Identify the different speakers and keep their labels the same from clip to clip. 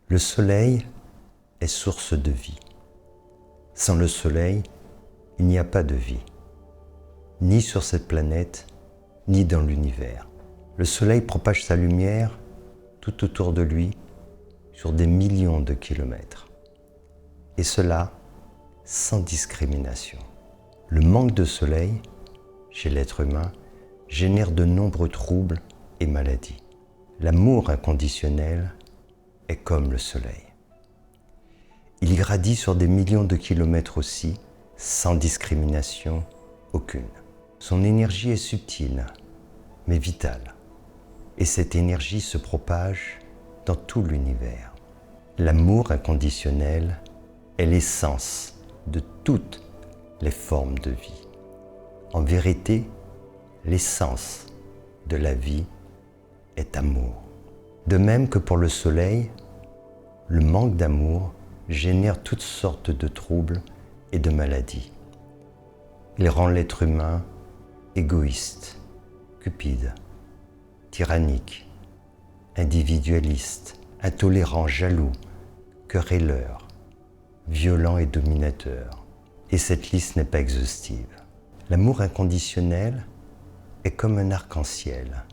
Speaker 1: Le soleil est source de vie. Sans le soleil, il n'y a pas de vie, ni sur cette planète, ni dans l'univers. Le soleil propage sa lumière tout autour de lui sur des millions de kilomètres. Et cela sans discrimination. Le manque de soleil, chez l'être humain, génère de nombreux troubles et maladies. L'amour inconditionnel est comme le soleil. Il irradie sur des millions de kilomètres aussi, sans discrimination aucune. Son énergie est subtile, mais vitale. Et cette énergie se propage dans tout l'univers. L'amour inconditionnel est l'essence de toutes les formes de vie. En vérité, l'essence de la vie est amour. De même que pour le soleil, le manque d'amour génère toutes sortes de troubles et de maladies. Il rend l'être humain égoïste, cupide, tyrannique, individualiste, intolérant, jaloux, querelleur, violent et dominateur. Et cette liste n'est pas exhaustive. L'amour inconditionnel est comme un arc-en-ciel.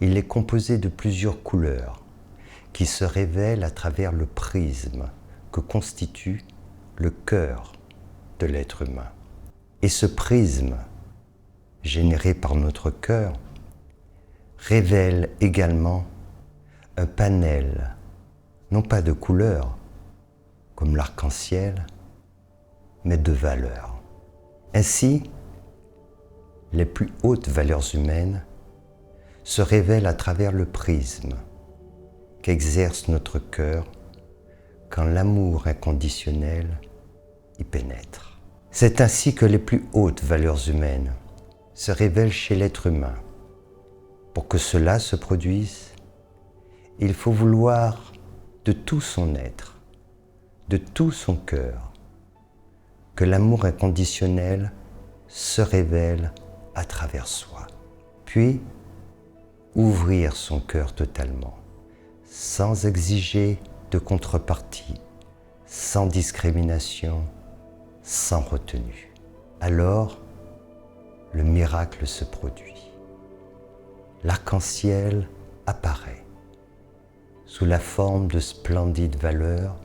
Speaker 1: Il est composé de plusieurs couleurs qui se révèlent à travers le prisme que constitue le cœur de l'être humain. Et ce prisme, généré par notre cœur, révèle également un panel, non pas de couleurs, comme l'arc-en-ciel, mais de valeurs. Ainsi, les plus hautes valeurs humaines se révèlent à travers le prisme qu'exerce notre cœur quand l'amour inconditionnel y pénètre. C'est ainsi que les plus hautes valeurs humaines se révèlent chez l'être humain. Pour que cela se produise, il faut vouloir de tout son être, de tout son cœur, que l'amour inconditionnel se révèle à travers soi. Puis, ouvrir son cœur totalement, sans exiger de contrepartie, sans discrimination, sans retenue. Alors, le miracle se produit. L'arc-en-ciel apparaît sous la forme de splendides valeurs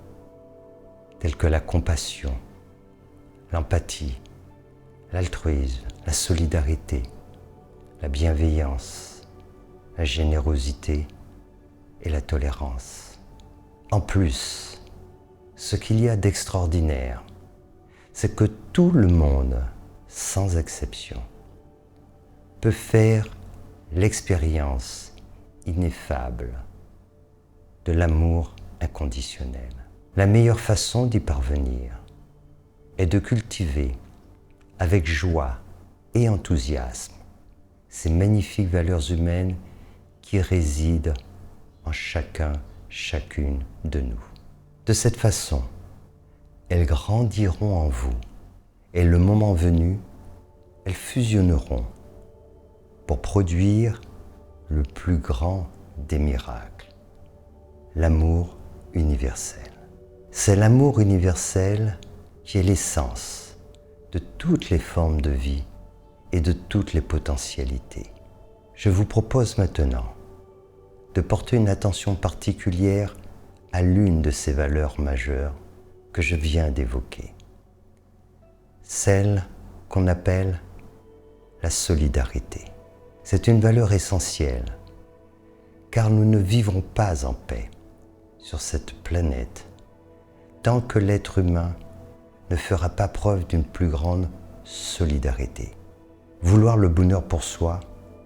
Speaker 1: telles que la compassion, l'empathie, l'altruisme, la solidarité, la bienveillance, la générosité et la tolérance. En plus, ce qu'il y a d'extraordinaire, c'est que tout le monde, sans exception, peut faire l'expérience ineffable de l'amour inconditionnel. La meilleure façon d'y parvenir est de cultiver avec joie et enthousiasme ces magnifiques valeurs humaines qui résident en chacune de nous. De cette façon, elles grandiront en vous et le moment venu, elles fusionneront pour produire le plus grand des miracles, l'amour universel. C'est l'amour universel qui est l'essence de toutes les formes de vie et de toutes les potentialités. Je vous propose maintenant de porter une attention particulière à l'une de ces valeurs majeures que je viens d'évoquer, celle qu'on appelle la solidarité. C'est une valeur essentielle, car nous ne vivrons pas en paix sur cette planète tant que l'être humain ne fera pas preuve d'une plus grande solidarité. Vouloir le bonheur pour soi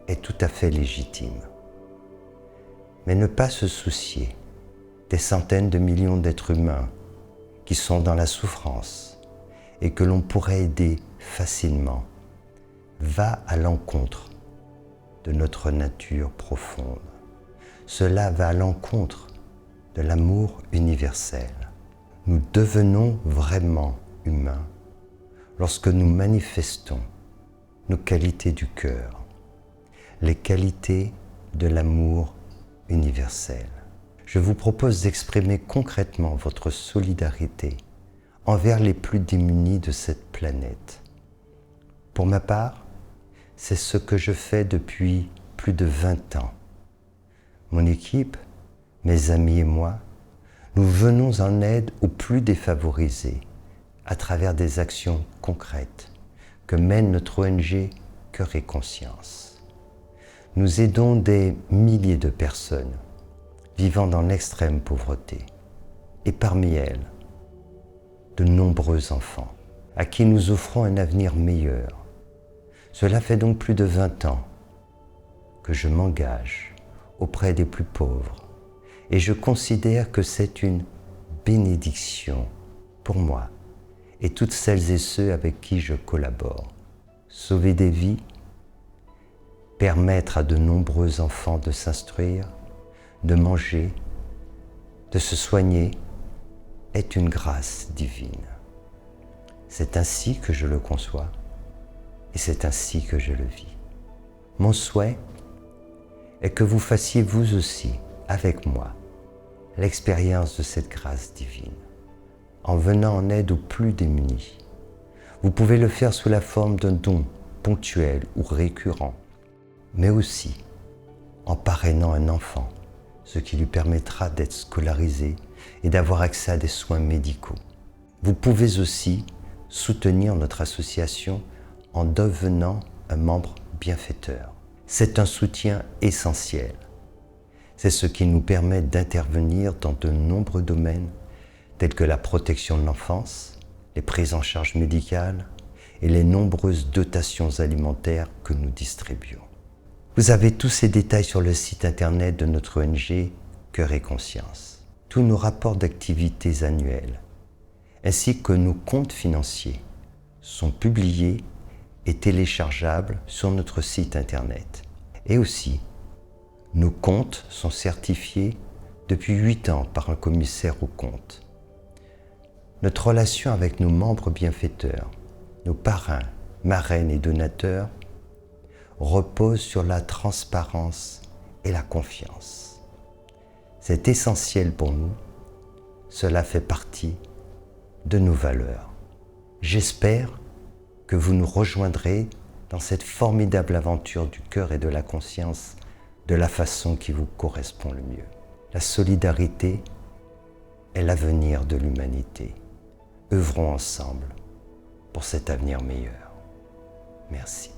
Speaker 1: est tout à fait légitime. Mais ne pas se soucier des centaines de millions d'êtres humains qui sont dans la souffrance et que l'on pourrait aider facilement va à l'encontre de notre nature profonde. Cela va à l'encontre de l'amour universel. Nous devenons vraiment humains lorsque nous manifestons nos qualités du cœur, les qualités de l'amour universel. je vous propose d'exprimer concrètement votre solidarité envers les plus démunis de cette planète. Pour ma part, c'est ce que je fais depuis plus de 20 ans. Mon équipe, mes amis et moi, nous venons en aide aux plus défavorisés à travers des actions concrètes que mène notre ONG Cœur et Conscience. Nous aidons des milliers de personnes vivant dans l'extrême pauvreté et parmi elles, de nombreux enfants à qui nous offrons un avenir meilleur. Cela fait donc plus de 20 ans que je m'engage auprès des plus pauvres et je considère que c'est une bénédiction pour moi et toutes celles et ceux avec qui je collabore. Sauver des vies, permettre à de nombreux enfants de s'instruire, de manger, de se soigner, est une grâce divine. C'est ainsi que je le conçois et c'est ainsi que je le vis. Mon souhait est que vous fassiez vous aussi, avec moi, l'expérience de cette grâce divine, en venant en aide aux plus démunis. Vous pouvez le faire sous la forme d'un don ponctuel ou récurrent, mais aussi en parrainant un enfant, ce qui lui permettra d'être scolarisé et d'avoir accès à des soins médicaux. Vous pouvez aussi soutenir notre association en devenant un membre bienfaiteur. C'est un soutien essentiel. C'est ce qui nous permet d'intervenir dans de nombreux domaines tels que la protection de l'enfance, les prises en charge médicales et les nombreuses dotations alimentaires que nous distribuons. Vous avez tous ces détails sur le site internet de notre ONG Cœur et Conscience. Tous nos rapports d'activités annuels, ainsi que nos comptes financiers, sont publiés et téléchargeables sur notre site internet. Et aussi, nos comptes sont certifiés depuis 8 ans par un commissaire aux comptes. Notre relation avec nos membres bienfaiteurs, nos parrains, marraines et donateurs repose sur la transparence et la confiance. C'est essentiel pour nous, cela fait partie de nos valeurs. J'espère que vous nous rejoindrez dans cette formidable aventure du cœur et de la conscience de la façon qui vous correspond le mieux. La solidarité est l'avenir de l'humanité. Œuvrons ensemble pour cet avenir meilleur. Merci.